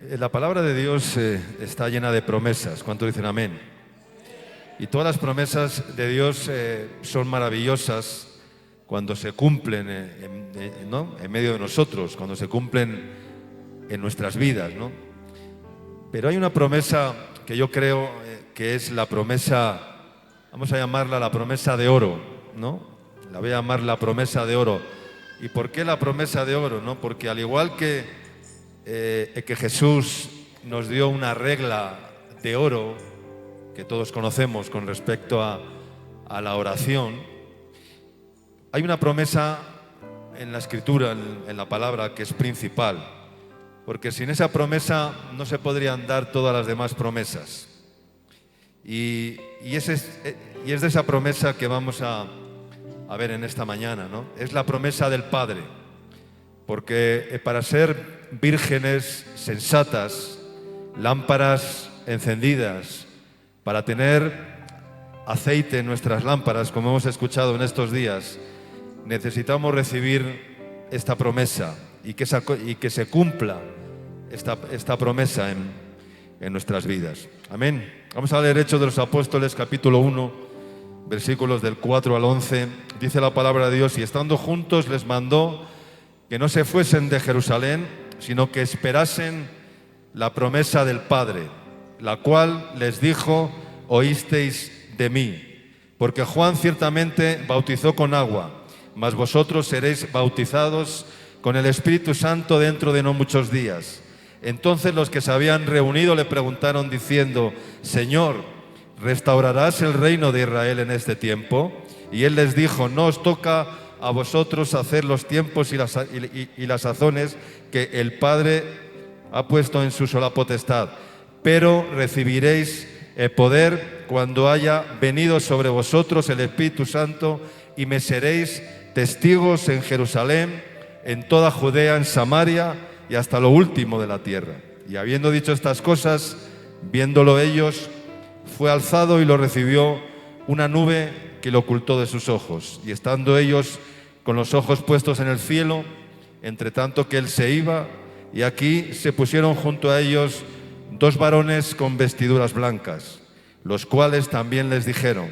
La palabra de Dios está llena de promesas. ¿Cuántos dicen amén? Y todas las promesas de Dios son maravillosas cuando se cumplen ¿no? en medio de nosotros, cuando se cumplen en nuestras vidas, ¿no? Pero hay una promesa que yo creo que es la promesa, vamos a llamarla la promesa de oro, ¿no? La voy a llamar la promesa de oro. ¿Y por qué la promesa de oro? ¿No? Porque al igual que Jesús nos dio una regla de oro que todos conocemos con respecto a la oración, hay una promesa en la Escritura, en la palabra, que es principal, porque sin esa promesa no se podrían dar todas las demás promesas. Y es de esa promesa que vamos a ver en esta mañana, ¿no? Es la promesa del Padre, porque para ser vírgenes sensatas, lámparas encendidas, para tener aceite en nuestras lámparas, como hemos escuchado en estos días, necesitamos recibir esta promesa y que se cumpla esta promesa en nuestras vidas. Amén. Vamos a leer Hechos de los Apóstoles, capítulo 1, versículos del 4 al 11. Dice la palabra de Dios: y estando juntos les mandó que no se fuesen de Jerusalén, sino que esperasen la promesa del Padre, la cual les dijo: oísteis de mí. Porque Juan ciertamente bautizó con agua, mas vosotros seréis bautizados con el Espíritu Santo dentro de no muchos días. Entonces los que se habían reunido le preguntaron diciendo: Señor, ¿restaurarás el reino de Israel en este tiempo? Y él les dijo: no os toca a vosotros hacer los tiempos y las sazones que el Padre ha puesto en su sola potestad, pero recibiréis el poder cuando haya venido sobre vosotros el Espíritu Santo, y me seréis testigos en Jerusalén, en toda Judea, en Samaria y hasta lo último de la tierra. Y habiendo dicho estas cosas, viéndolo ellos, fue alzado y lo recibió una nube que lo ocultó de sus ojos. Y estando ellos con los ojos puestos en el cielo, entre tanto que él se iba, y aquí se pusieron junto a ellos dos varones con vestiduras blancas, los cuales también les dijeron: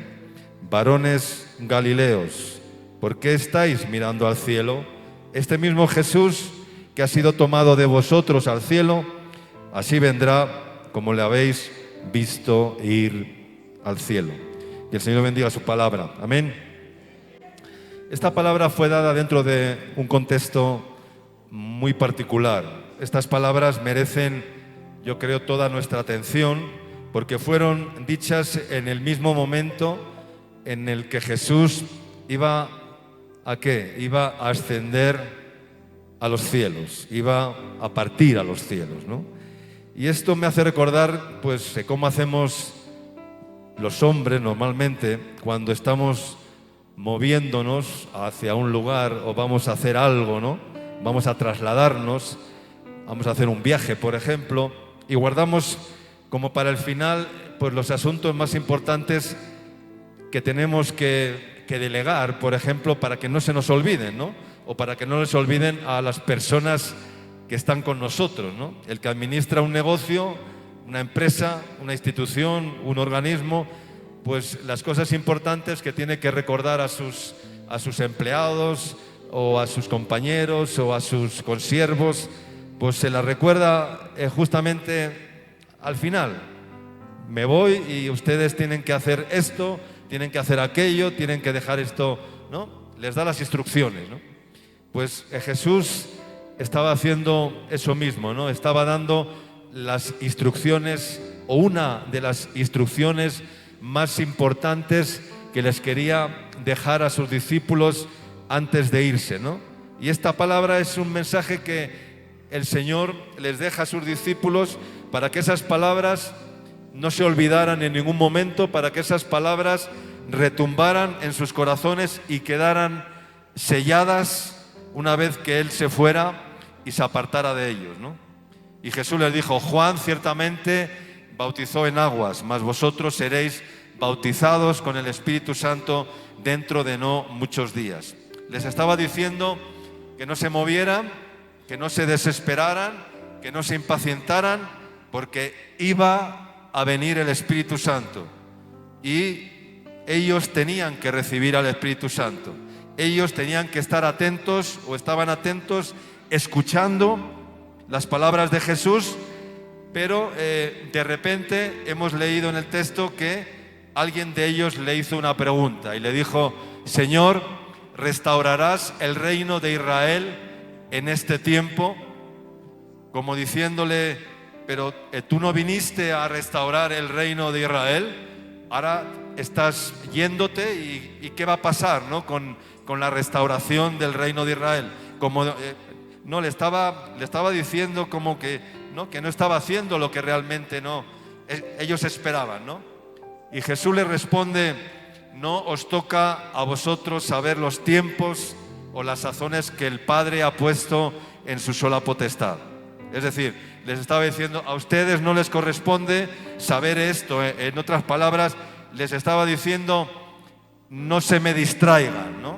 varones Galileos, ¿por qué estáis mirando al cielo? Este mismo Jesús que ha sido tomado de vosotros al cielo, así vendrá como le habéis visto ir al cielo. Y el Señor bendiga su palabra. Amén. Esta palabra fue dada dentro de un contexto muy particular. Estas palabras merecen, yo creo, toda nuestra atención, porque fueron dichas en el mismo momento en el que Jesús iba ¿a qué? Iba a ascender a los cielos, iba a partir a los cielos, ¿no? Y esto me hace recordar, pues, cómo hacemos los hombres normalmente cuando estamos moviéndonos hacia un lugar o vamos a hacer algo, ¿no? Vamos a trasladarnos, vamos a hacer un viaje, por ejemplo, y guardamos como para el final, pues, los asuntos más importantes que tenemos que delegar, por ejemplo, para que no se nos olviden, ¿no? O para que no les olviden a las personas que están con nosotros, ¿no? El que administra un negocio, una empresa, una institución, un organismo, pues las cosas importantes que tiene que recordar a sus empleados o a sus compañeros o a sus consiervos, pues se las recuerda justamente al final. Me voy y ustedes tienen que hacer esto, tienen que hacer aquello, tienen que dejar esto, ¿no? Les da las instrucciones, ¿no? Pues Jesús estaba haciendo eso mismo, ¿no? Estaba dando las instrucciones, o una de las instrucciones más importantes que les quería dejar a sus discípulos antes de irse, ¿no? Y esta palabra es un mensaje que el Señor les deja a sus discípulos para que esas palabras no se olvidaran en ningún momento, para que esas palabras retumbaran en sus corazones y quedaran selladas una vez que Él se fuera y se apartara de ellos, ¿no? Y Jesús les dijo: Juan ciertamente bautizó en aguas, mas vosotros seréis bautizados con el Espíritu Santo dentro de no muchos días. Les estaba diciendo que no se movieran, que no se desesperaran, que no se impacientaran, porque iba a venir el Espíritu Santo y ellos tenían que recibir al Espíritu Santo. Ellos tenían que estar atentos, o estaban atentos, escuchando las palabras de Jesús, pero de repente hemos leído en el texto que alguien de ellos le hizo una pregunta y le dijo: Señor, ¿restaurarás el reino de Israel en este tiempo? Como diciéndole: pero tú no viniste a restaurar el reino de Israel, ahora estás yéndote y ¿qué va a pasar, ¿no? con la restauración del reino de Israel. Como no le estaba diciendo como que no estaba haciendo lo que realmente ellos esperaban, ¿no? Y Jesús le responde: no os toca a vosotros saber los tiempos o las sazones que el Padre ha puesto en su sola potestad. Es decir, les estaba diciendo: a ustedes no les corresponde saber esto. En otras palabras, les estaba diciendo: no se me distraigan, ¿no?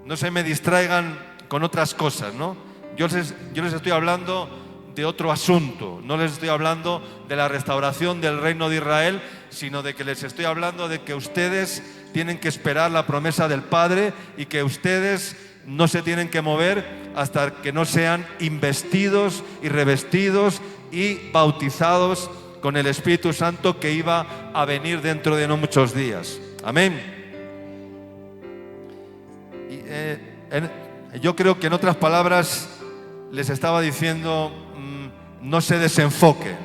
No se me distraigan con otras cosas, ¿no? Yo les estoy hablando de otro asunto. No les estoy hablando de la restauración del reino de Israel, sino de que les estoy hablando de que ustedes tienen que esperar la promesa del Padre y que ustedes no se tienen que mover hasta que no sean investidos y revestidos y bautizados con el Espíritu Santo, que iba a venir dentro de no muchos días. Amén. Yo creo que en otras palabras les estaba diciendo: no se desenfoquen,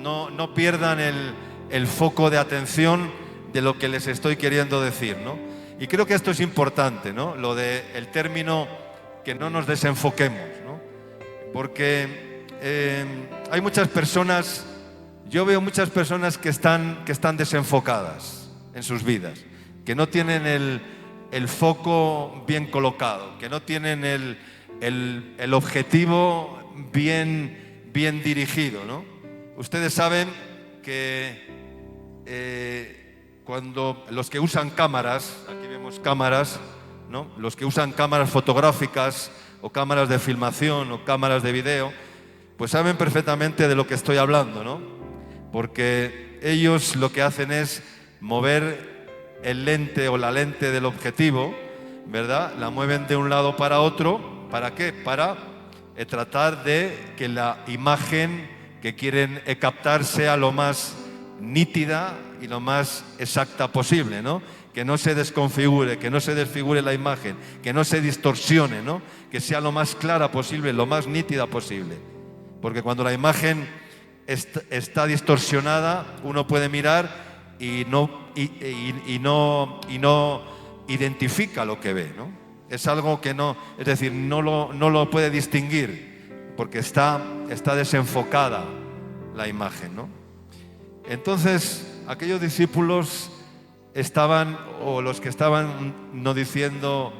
no pierdan el foco de atención de lo que les estoy queriendo decir, ¿no? Y creo que esto es importante, ¿no? Lo del término que no nos desenfoquemos, ¿no? Porque hay muchas personas, yo veo muchas personas que están desenfocadas en sus vidas, que no tienen el foco bien colocado, que no tienen el objetivo bien dirigido, ¿no? Ustedes saben que cuando los que usan cámaras, aquí vemos cámaras, ¿no? Los que usan cámaras fotográficas o cámaras de filmación o cámaras de video, pues saben perfectamente de lo que estoy hablando, ¿no? Porque ellos lo que hacen es mover el lente o la lente del objetivo, ¿verdad? La mueven de un lado para otro. ¿Para qué? Para tratar de que la imagen que quieren captar sea lo más nítida y lo más exacta posible, ¿no? Que no se desconfigure, que no se desfigure la imagen, que no se distorsione, ¿no? Que sea lo más clara posible, lo más nítida posible. Porque cuando la imagen está distorsionada, uno puede mirar y no identifica lo que ve, ¿no? Es algo que no lo puede distinguir, porque está desenfocada la imagen, ¿no? Entonces, aquellos discípulos estaban, o los que estaban no diciendo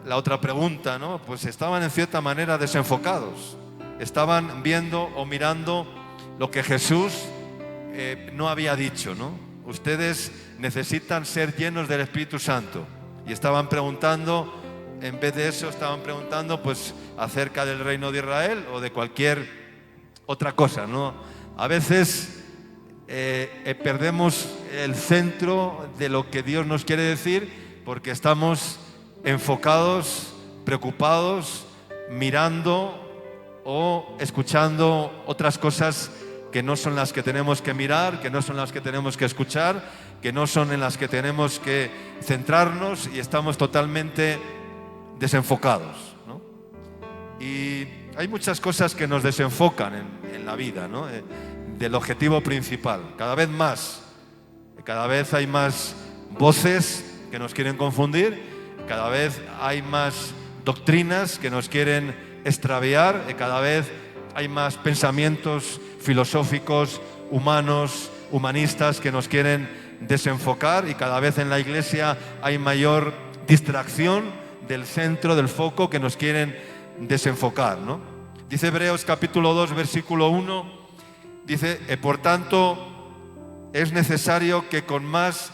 la otra pregunta, ¿no? Pues estaban en cierta manera desenfocados. Estaban viendo o mirando lo que Jesús no había dicho, ¿no? Ustedes necesitan ser llenos del Espíritu Santo. Y estaban preguntando, en vez de eso, estaban preguntando pues acerca del reino de Israel o de cualquier otra cosa, ¿no? A veces perdemos el centro de lo que Dios nos quiere decir porque estamos enfocados, preocupados, mirando o escuchando otras cosas que no son las que tenemos que mirar, que no son las que tenemos que escuchar, que no son en las que tenemos que centrarnos, y estamos totalmente desenfocados, ¿no? Y hay muchas cosas que nos desenfocan en la vida, ¿no? Del objetivo principal. Cada vez hay más voces que nos quieren confundir, cada vez hay más doctrinas que nos quieren extraviar, cada vez hay más pensamientos filosóficos, humanistas que nos quieren desenfocar, y cada vez en la iglesia hay mayor distracción del centro, del foco, que nos quieren desenfocar, ¿no? Dice Hebreos capítulo 2, versículo 1, dice: por tanto, es necesario que con más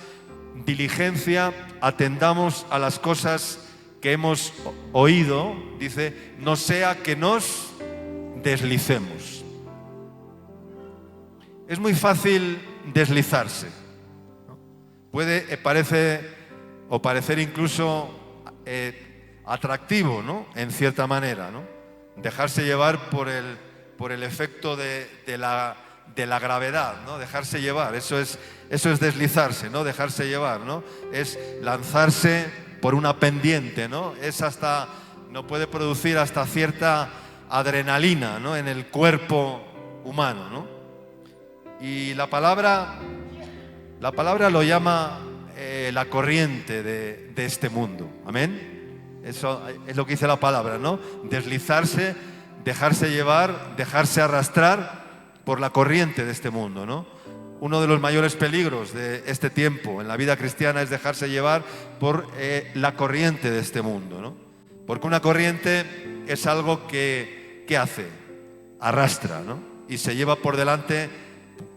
diligencia atendamos a las cosas que hemos oído, dice, no sea que nos deslicemos. es muy fácil deslizarse, ¿no? Puede parecer incluso atractivo, ¿no? En cierta manera, ¿no? Dejarse llevar por el efecto de la gravedad, ¿no? Dejarse llevar, eso es deslizarse, ¿no? Dejarse llevar, ¿no? Es lanzarse por una pendiente, ¿no? No puede producir hasta cierta adrenalina, ¿no? En el cuerpo humano, ¿no? Y la palabra lo llama la corriente de este mundo. Amén. Eso es lo que dice la palabra, ¿no? Deslizarse, dejarse llevar, dejarse arrastrar por la corriente de este mundo, ¿no? Uno de los mayores peligros de este tiempo en la vida cristiana es dejarse llevar por la corriente de este mundo, ¿no? Porque una corriente es algo que hace, arrastra, ¿no? Y se lleva por delante,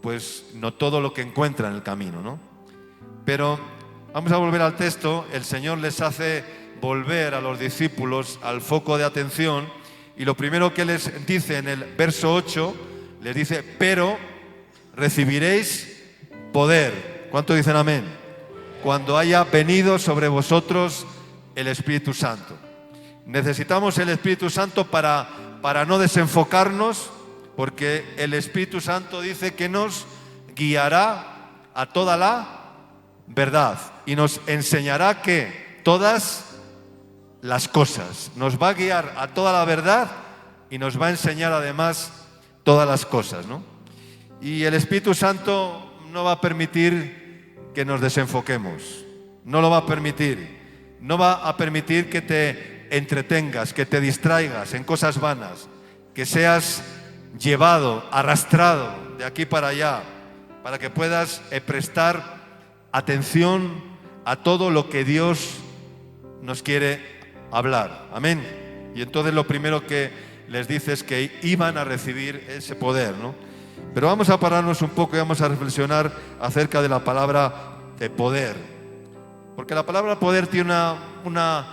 pues, no todo lo que encuentra en el camino, ¿no? Pero vamos a volver al texto. El Señor les hace volver a los discípulos al foco de atención, y lo primero que les dice en el verso 8, les dice: pero recibiréis poder. ¿Cuánto dicen amén? Cuando haya venido sobre vosotros el Espíritu Santo. Necesitamos el Espíritu Santo para no desenfocarnos, porque el Espíritu Santo dice que nos guiará a toda la verdad y nos enseñará que todas las cosas. Nos va a guiar a toda la verdad y nos va a enseñar además todas las cosas, ¿no? Y el Espíritu Santo no va a permitir que nos desenfoquemos, no lo va a permitir, no va a permitir que te entretengas, que te distraigas en cosas vanas, que seas llevado, arrastrado de aquí para allá, para que puedas prestar atención a todo lo que Dios nos quiere hablar. Amén. Y entonces lo primero que les dice es que iban a recibir ese poder, ¿no? Pero vamos a pararnos un poco y vamos a reflexionar acerca de la palabra de poder, porque la palabra poder tiene una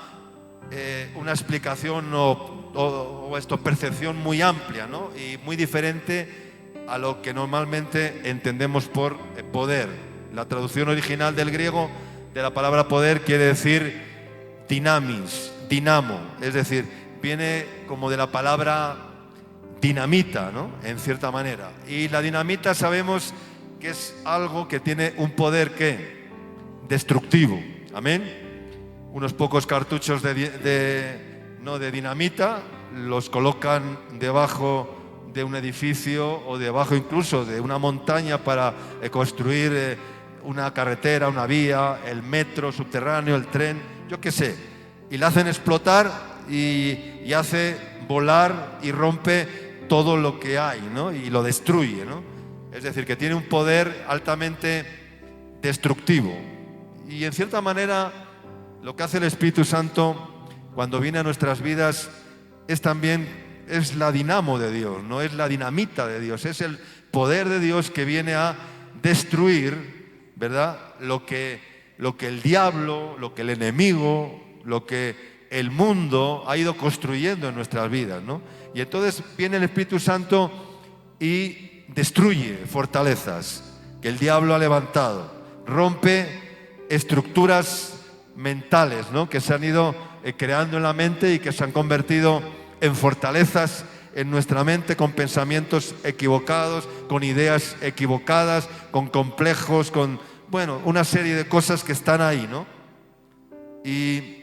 explicación o percepción muy amplia, ¿no? Y muy diferente a lo que normalmente entendemos por poder. La traducción original del griego de la palabra poder quiere decir dinamis, dinamo, es decir, viene como de la palabra dinamita, ¿no? En cierta manera. Y la dinamita sabemos que es algo que tiene un poder ¿qué? Destructivo. Amén. Unos pocos cartuchos de dinamita los colocan debajo de un edificio o debajo incluso de una montaña para construir una carretera, una vía, el metro subterráneo, el tren, yo qué sé. Y la hacen explotar y hace volar y rompe todo lo que hay, ¿no? Y lo destruye, ¿no? Es decir, que tiene un poder altamente destructivo. Y en cierta manera lo que hace el Espíritu Santo cuando viene a nuestras vidas es la dinamo de Dios, no es la dinamita de Dios, es el poder de Dios que viene a destruir, ¿verdad? Lo que el diablo, lo que el enemigo, lo que el mundo ha ido construyendo en nuestras vidas, ¿no? Y entonces viene el Espíritu Santo y destruye fortalezas que el diablo ha levantado, rompe estructuras mentales, ¿no? Que se han ido creando en la mente y que se han convertido en fortalezas en nuestra mente, con pensamientos equivocados, con ideas equivocadas, con complejos, con, bueno, una serie de cosas que están ahí, ¿no? Y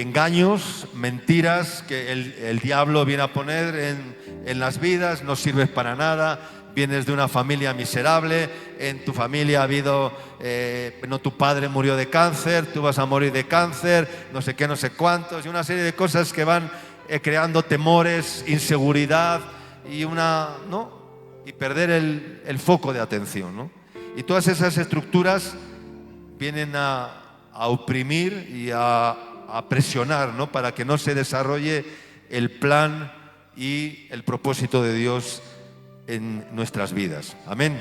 engaños, mentiras que el diablo viene a poner en las vidas. No sirves para nada, vienes de una familia miserable, en tu familia ha habido, tu padre murió de cáncer, tú vas a morir de cáncer, no sé qué, no sé cuántos, y una serie de cosas que van creando temores, inseguridad ¿no? Y perder el foco de atención, ¿no? Y todas esas estructuras vienen a oprimir y a presionar, ¿no? Para que no se desarrolle el plan y el propósito de Dios en nuestras vidas. Amén.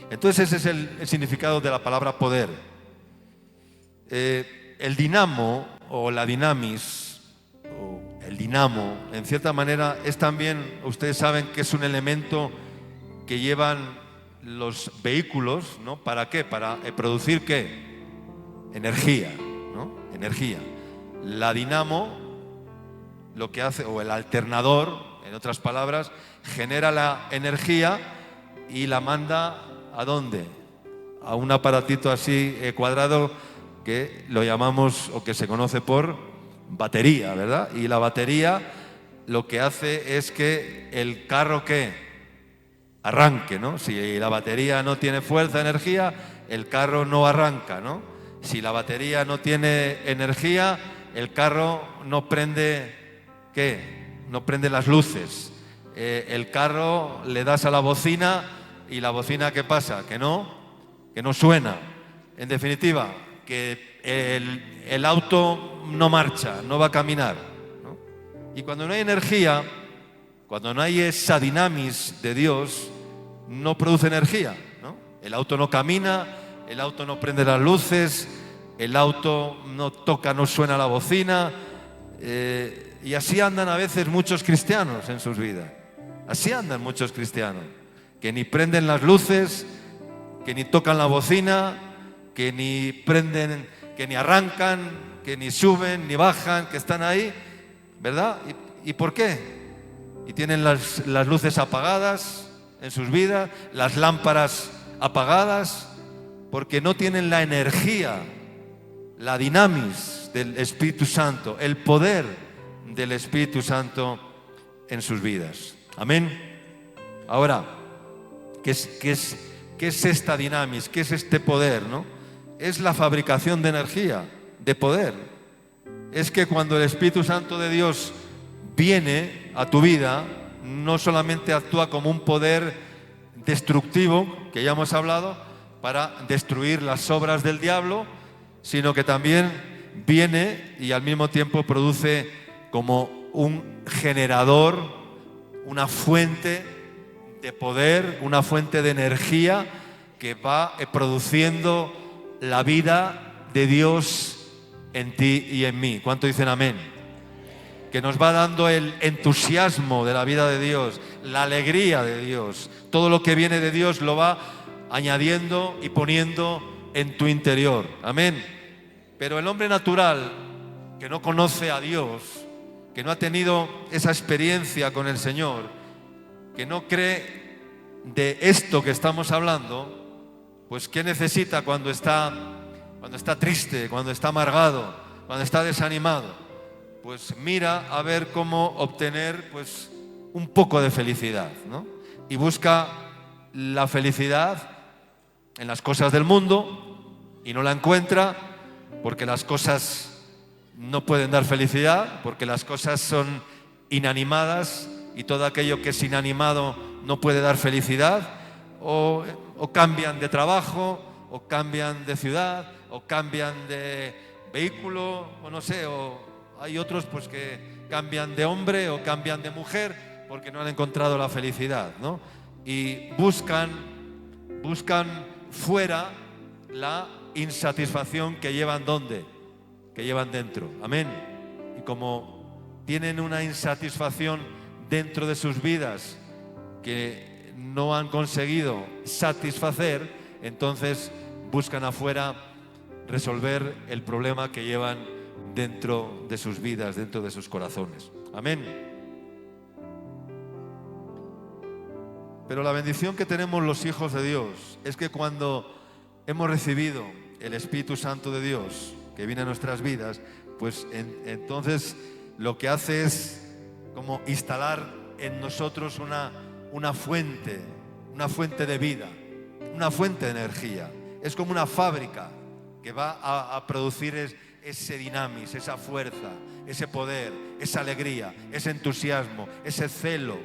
Entonces ese es el significado de la palabra poder. El dinamo o la dinamis, o el dinamo, en cierta manera es también, ustedes saben que es un elemento que llevan los vehículos, ¿no? ¿Para qué? Para producir ¿qué? Energía, ¿no? Energía. La dinamo lo que hace, o el alternador, en otras palabras, genera la energía y la manda ¿a dónde? A un aparatito así cuadrado que lo llamamos, o que se conoce por batería, ¿verdad? Y la batería lo que hace es que el carro ¿qué? Arranque, ¿no? Si la batería no tiene fuerza, energía, el carro no arranca, ¿no? Si la batería no tiene energía, el carro no prende ¿qué? No prende las luces. El carro le das a la bocina y la bocina ¿qué pasa? Que no suena. En definitiva, que el auto no marcha, no va a caminar, ¿no? Y cuando no hay energía, cuando no hay esa dinamis de Dios, no produce energía, ¿no? El auto no camina, el auto no prende las luces, el auto no toca, no suena la bocina. Y así andan a veces muchos cristianos en sus vidas. Así andan muchos cristianos, que ni prenden las luces, que ni tocan la bocina, que ni prenden, que ni arrancan, que ni suben, ni bajan, que están ahí, ¿verdad? ¿Y por qué? Y tienen las luces apagadas en sus vidas, las lámparas apagadas, porque no tienen la energía, la dinamis del Espíritu Santo, el poder del Espíritu Santo en sus vidas. Amén. Ahora, ¿qué es esta dinamis? ¿Qué es este poder, no? Es la fabricación de energía, de poder. Es que cuando el Espíritu Santo de Dios viene a tu vida, no solamente actúa como un poder destructivo, que ya hemos hablado, para destruir las obras del diablo, sino que también viene y al mismo tiempo produce como un generador, una fuente de poder, una fuente de energía que va produciendo la vida de Dios en ti y en mí. ¿Cuánto dicen amén? Que nos va dando el entusiasmo de la vida de Dios, la alegría de Dios. Todo lo que viene de Dios lo va añadiendo y poniendo en tu interior. Amén. Pero el hombre natural, que no conoce a Dios, que no ha tenido esa experiencia con el Señor, que no cree de esto que estamos hablando, pues ¿qué necesita cuando está triste, cuando está amargado, cuando está desanimado? Pues mira a ver cómo obtener pues un poco de felicidad, ¿no? Y busca la felicidad en las cosas del mundo y no la encuentra, porque las cosas no pueden dar felicidad, porque las cosas son inanimadas y todo aquello que es inanimado no puede dar felicidad. O cambian de trabajo, o cambian de ciudad, o cambian de vehículo, o no sé, o hay otros pues que cambian de hombre o cambian de mujer porque no han encontrado la felicidad, ¿no? Y buscan fuera la insatisfacción que llevan ¿dónde? Que llevan dentro. Amén. Y como tienen una insatisfacción dentro de sus vidas que no han conseguido satisfacer, entonces buscan afuera resolver el problema que llevan dentro de sus vidas, dentro de sus corazones. Amén. Pero la bendición que tenemos los hijos de Dios es que cuando hemos recibido el Espíritu Santo de Dios que viene a nuestras vidas, pues entonces lo que hace es como instalar en nosotros una fuente de vida, una fuente de energía. Es como una fábrica que va a producir ese dinamis, esa fuerza, ese poder, esa alegría, ese entusiasmo, ese celo,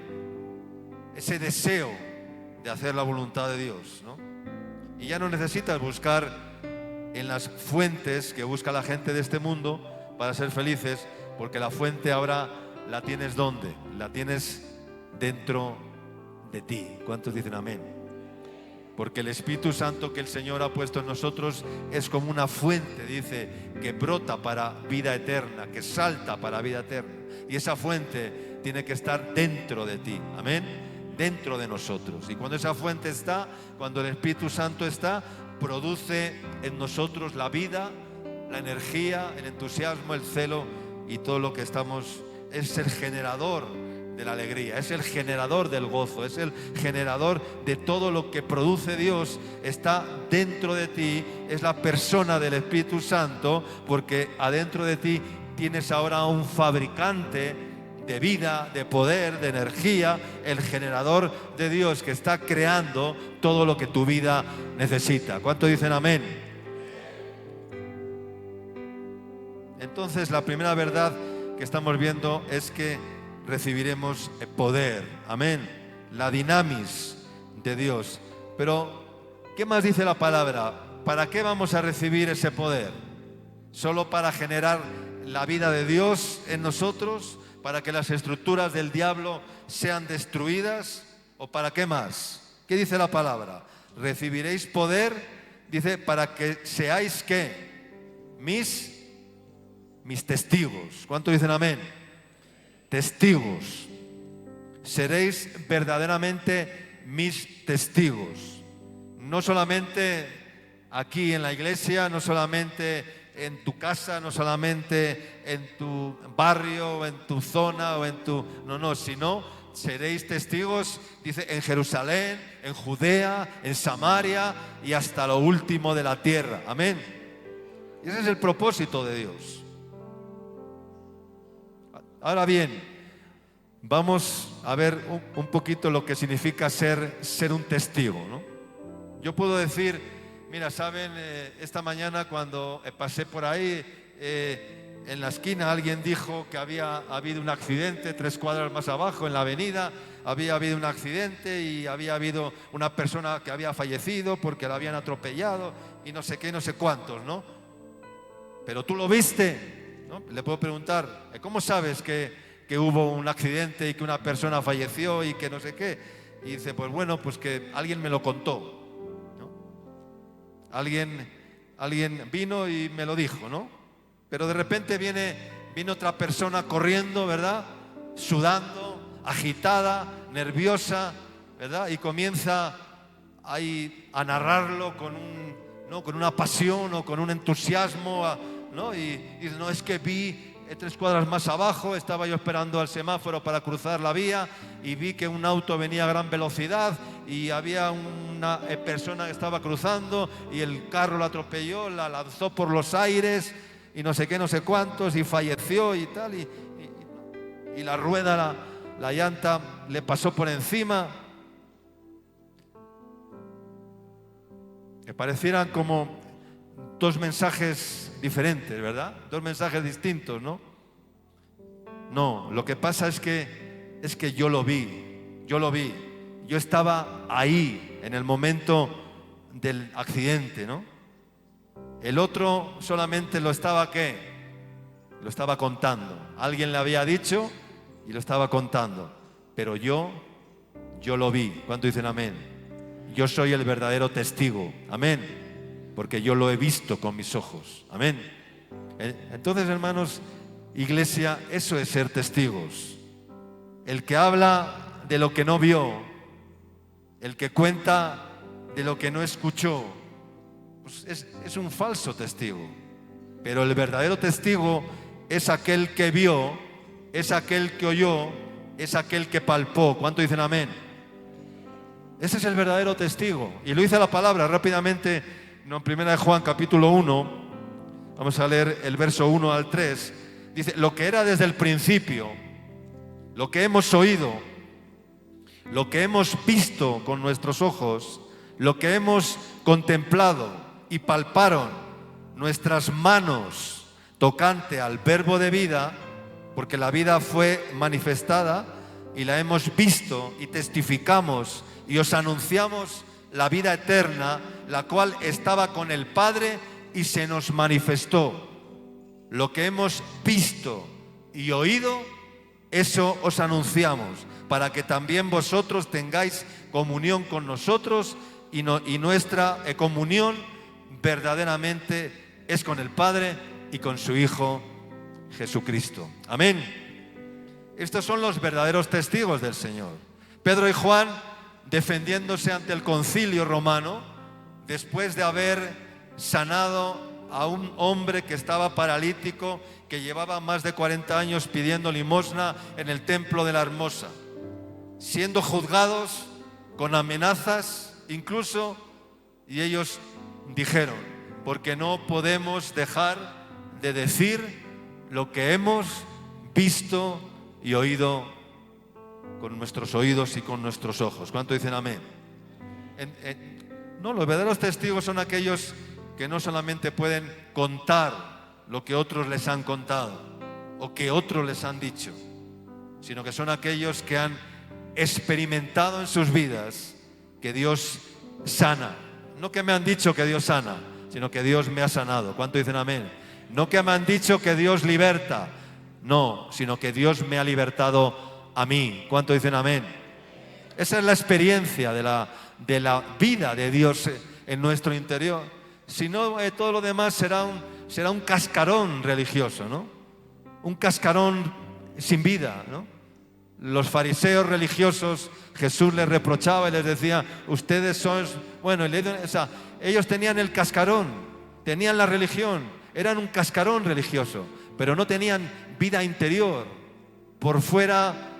ese deseo de hacer la voluntad de Dios, ¿no? Y ya no necesitas buscar en las fuentes que busca la gente de este mundo para ser felices, porque la fuente ahora la tienes ¿dónde? La tienes dentro de ti. ¿Cuántos dicen amén? porque el Espíritu Santo que el Señor ha puesto en nosotros es como una fuente, dice, que brota para vida eterna, que salta para vida eterna. Y esa fuente tiene que estar dentro de ti, amén, dentro de nosotros. Y cuando esa fuente está, cuando el Espíritu Santo está, produce en nosotros la vida, la energía, el entusiasmo, el celo y todo lo que estamos. Es el generador de la alegría, es el generador del gozo, es el generador de todo lo que produce Dios. Está dentro de ti, es la persona del Espíritu Santo, porque adentro de ti tienes ahora un fabricante de vida, de poder, de energía, el generador de Dios que está creando todo lo que tu vida necesita. ¿Cuánto dicen amén? Entonces, la primera verdad que estamos viendo es que recibiremos poder, amén, la dinamis de Dios. Pero, ¿qué más dice la palabra? ¿Para qué vamos a recibir ese poder? ¿Solo para generar la vida de Dios en nosotros? ¿Para que las estructuras del diablo sean destruidas? ¿O para qué más? ¿Qué dice la palabra? Recibiréis poder, dice, para que seáis ¿qué? Mis testigos. ¿Cuánto dicen amén? Testigos. Seréis verdaderamente mis testigos. No solamente aquí en la iglesia, no solamente en tu casa, no solamente en tu barrio, o en tu zona, o en tu... No, sino seréis testigos, dice, en Jerusalén, en Judea, en Samaria y hasta lo último de la tierra. Amén. Y ese es el propósito de Dios. Ahora bien, vamos a ver un poquito lo que significa ser un testigo, ¿no? Yo puedo decir, mira, saben, esta mañana cuando pasé por ahí, en la esquina alguien dijo que había habido un accidente 3 cuadras más abajo en la avenida, había habido un accidente y había habido una persona que había fallecido porque la habían atropellado y no sé qué, no sé cuántos, ¿no? Pero tú lo viste, ¿no? Le puedo preguntar, ¿cómo sabes que hubo un accidente y que una persona falleció y que no sé qué? Y dice, pues bueno, pues que alguien me lo contó, ¿no? Alguien vino y me lo dijo, ¿no? Pero de repente viene otra persona corriendo, ¿verdad? Sudando, agitada, nerviosa, ¿verdad? Y comienza ahí a narrarlo con una pasión o con un entusiasmo, ¿no? Y dice, no, es que vi 3 cuadras más abajo, estaba yo esperando al semáforo para cruzar la vía y vi que un auto venía a gran velocidad y había una persona que estaba cruzando y el carro la atropelló, la lanzó por los aires y no sé qué, no sé cuántos, y falleció y tal, y la rueda, la llanta le pasó por encima. Que parecieran como 2 mensajes diferentes, ¿verdad? 2 mensajes distintos, ¿no? No, lo que pasa es que yo lo vi. Yo estaba ahí en el momento del accidente, ¿no? El otro solamente lo estaba Lo estaba contando. Alguien le había dicho y lo estaba contando. Pero yo lo vi. ¿Cuánto dicen amén? Yo soy el verdadero testigo. Amén. Porque yo lo he visto con mis ojos. Amén. Entonces, hermanos, iglesia, eso es ser testigos. El que habla de lo que no vio, el que cuenta de lo que no escuchó, pues es un falso testigo. Pero el verdadero testigo es aquel que vio, es aquel que oyó, es aquel que palpó. ¿Cuánto dicen amén? Ese es el verdadero testigo. Y lo dice la palabra rápidamente. En 1 Juan capítulo 1, vamos a leer el verso 1 al 3, dice, lo que era desde el principio, lo que hemos oído, lo que hemos visto con nuestros ojos, lo que hemos contemplado y palparon nuestras manos tocante al verbo de vida, porque la vida fue manifestada y la hemos visto y testificamos y os anunciamos la vida eterna, la cual estaba con el Padre y se nos manifestó. Lo que hemos visto y oído, eso os anunciamos, para que también vosotros tengáis comunión con nosotros, y nuestra comunión verdaderamente es con el Padre y con su Hijo Jesucristo. Amén. Estos son los verdaderos testigos del Señor. Pedro y Juan, defendiéndose ante el concilio romano, después de haber sanado a un hombre que estaba paralítico, que llevaba más de 40 años pidiendo limosna en el templo de la Hermosa, siendo juzgados con amenazas incluso, y ellos dijeron: porque no podemos dejar de decir lo que hemos visto y oído con nuestros oídos y con nuestros ojos. ¿Cuánto dicen amén? No, los verdaderos testigos son aquellos que no solamente pueden contar lo que otros les han contado o que otros les han dicho, sino que son aquellos que han experimentado en sus vidas que Dios sana. No que me han dicho que Dios sana, sino que Dios me ha sanado. ¿Cuánto dicen amén? No que me han dicho que Dios liberta, no, sino que Dios me ha libertado a mí. ¿Cuánto dicen amén? Esa es la experiencia de la vida de Dios en nuestro interior. Si no, todo lo demás será un cascarón religioso, ¿no? Un cascarón sin vida, ¿no? Los fariseos religiosos, Jesús les reprochaba y les decía: ustedes son... Bueno, ellos tenían el cascarón, tenían la religión, eran un cascarón religioso, pero no tenían vida interior. Por fuera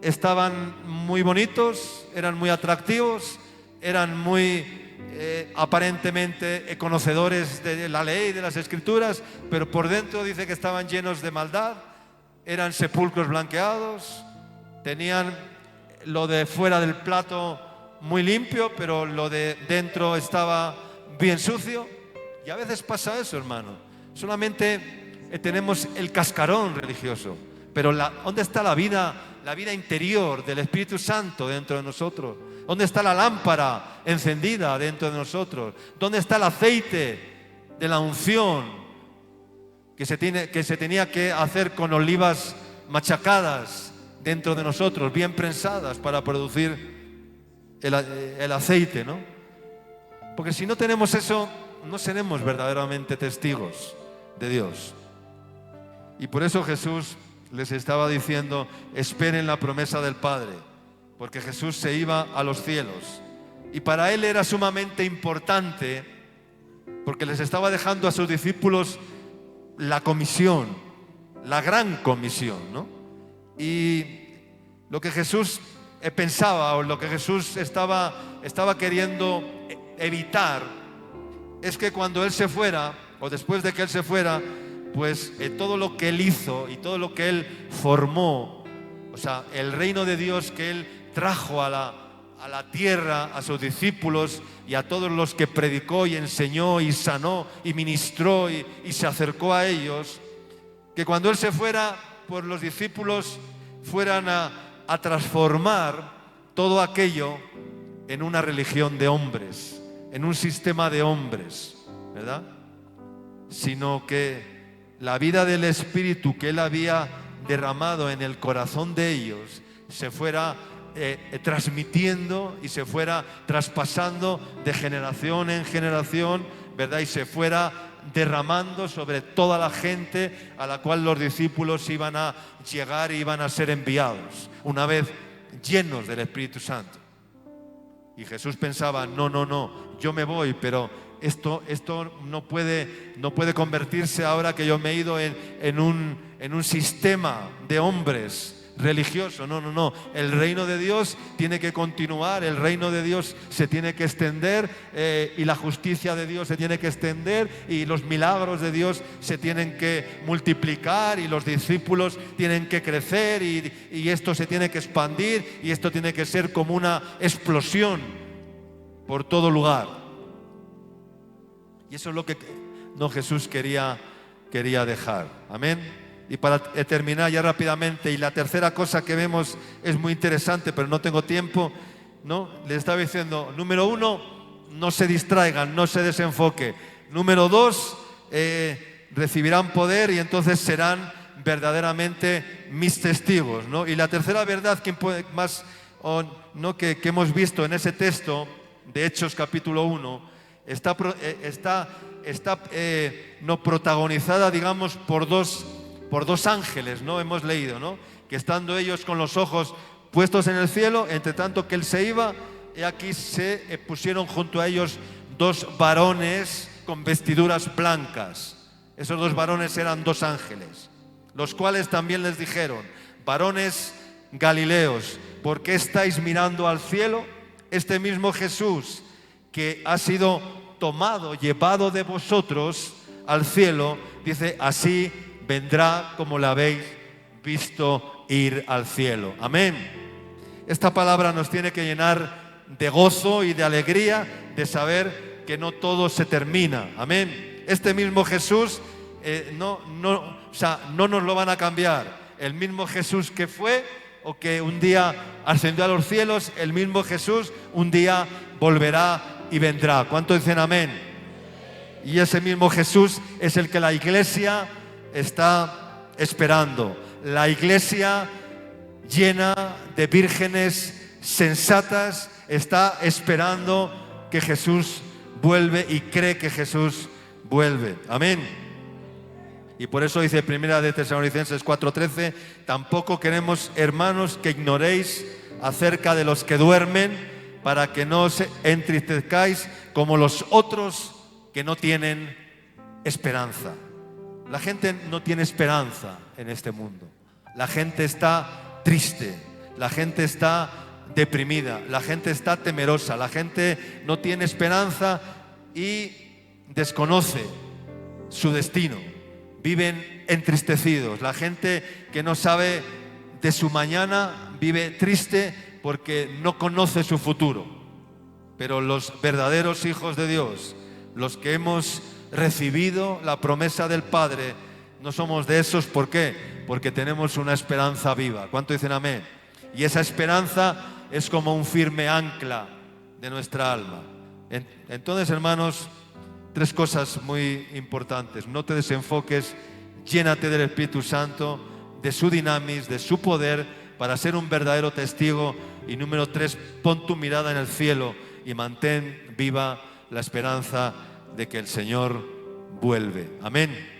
estaban muy bonitos, eran muy atractivos, eran muy aparentemente conocedores de la ley, de las escrituras, pero por dentro dice que estaban llenos de maldad, eran sepulcros blanqueados, tenían lo de fuera del plato muy limpio, pero lo de dentro estaba bien sucio. Y a veces pasa eso, hermano. Solamente tenemos el cascarón religioso, pero ¿dónde está la vida interior del Espíritu Santo dentro de nosotros? ¿Dónde está la lámpara encendida dentro de nosotros? ¿Dónde está el aceite de la unción que se tenía que hacer con olivas machacadas dentro de nosotros, bien prensadas para producir el aceite, ¿no? Porque si no tenemos eso, no seremos verdaderamente testigos de Dios. Y por eso Jesús les estaba diciendo: esperen la promesa del Padre, porque Jesús se iba a los cielos. Y para Él era sumamente importante, porque les estaba dejando a sus discípulos la comisión, la gran comisión, ¿no? Y lo que Jesús pensaba, o lo que Jesús estaba queriendo evitar, es que cuando Él se fuera, o después de que Él se fuera, pues todo lo que Él hizo y todo lo que Él formó, o sea, el reino de Dios que Él trajo a la tierra, a sus discípulos y a todos los que predicó y enseñó y sanó y ministró y se acercó a ellos, que cuando Él se fuera, pues los discípulos fueran a transformar todo aquello en una religión de hombres, en un sistema de hombres, ¿verdad? Sino que la vida del Espíritu que Él había derramado en el corazón de ellos se fuera transmitiendo y se fuera traspasando de generación en generación, ¿verdad? Y se fuera derramando sobre toda la gente a la cual los discípulos iban a llegar y iban a ser enviados una vez llenos del Espíritu Santo. Y Jesús pensaba: no, yo me voy, pero esto no puede convertirse ahora que yo me he ido en un sistema de hombres religioso. No, el reino de Dios tiene que continuar, el reino de Dios se tiene que extender, y la justicia de Dios se tiene que extender, y los milagros de Dios se tienen que multiplicar, y los discípulos tienen que crecer, y esto se tiene que expandir, y esto tiene que ser como una explosión por todo lugar. Y eso es lo que Jesús quería dejar. Amén. Y para terminar ya rápidamente, y la tercera cosa que vemos es muy interesante, pero no tengo tiempo, ¿no? Les estaba diciendo: número 1, no se distraigan, no se desenfoque. Número 2, recibirán poder y entonces serán verdaderamente mis testigos, ¿no? Y la tercera verdad que hemos visto en ese texto de Hechos capítulo 1 está protagonizada, digamos, por dos ángeles, ¿no? Hemos leído, ¿no? Que estando ellos con los ojos puestos en el cielo, entre tanto que él se iba, y aquí se pusieron junto a ellos dos varones con vestiduras blancas. Esos dos varones eran dos ángeles, los cuales también les dijeron: varones Galileos, ¿por qué estáis mirando al cielo? Este mismo Jesús que ha sido tomado, llevado de vosotros al cielo, dice, así vendrá como le habéis visto ir al cielo. Amén. Esta palabra nos tiene que llenar de gozo y de alegría de saber que no todo se termina. Amén. Este mismo Jesús no nos lo van a cambiar. El mismo Jesús que fue o que un día ascendió a los cielos, el mismo Jesús un día volverá y vendrá. ¿Cuántos dicen amén? Y ese mismo Jesús es el que la iglesia está esperando. La iglesia llena de vírgenes sensatas está esperando que Jesús vuelve y cree que Jesús vuelve. Amén. Y por eso dice Primera de Tesalonicenses 4:13, tampoco queremos, hermanos, que ignoréis acerca de los que duermen, para que no os entristezcáis como los otros que no tienen esperanza. La gente no tiene esperanza en este mundo. La gente está triste, la gente está deprimida, la gente está temerosa, la gente no tiene esperanza y desconoce su destino. Viven entristecidos. La gente que no sabe de su mañana vive triste porque no conoce su futuro. Pero los verdaderos hijos de Dios, los que hemos recibido la promesa del Padre, no somos de esos. ¿Por qué? Porque tenemos una esperanza viva. ¿Cuánto dicen amén? Y esa esperanza es como un firme ancla de nuestra alma. Entonces, hermanos, tres cosas muy importantes. No te desenfoques, llénate del Espíritu Santo, de su dinamis, de su poder, para ser un verdadero testigo. Y número 3, pon tu mirada en el cielo y mantén viva la esperanza de que el Señor vuelve. Amén.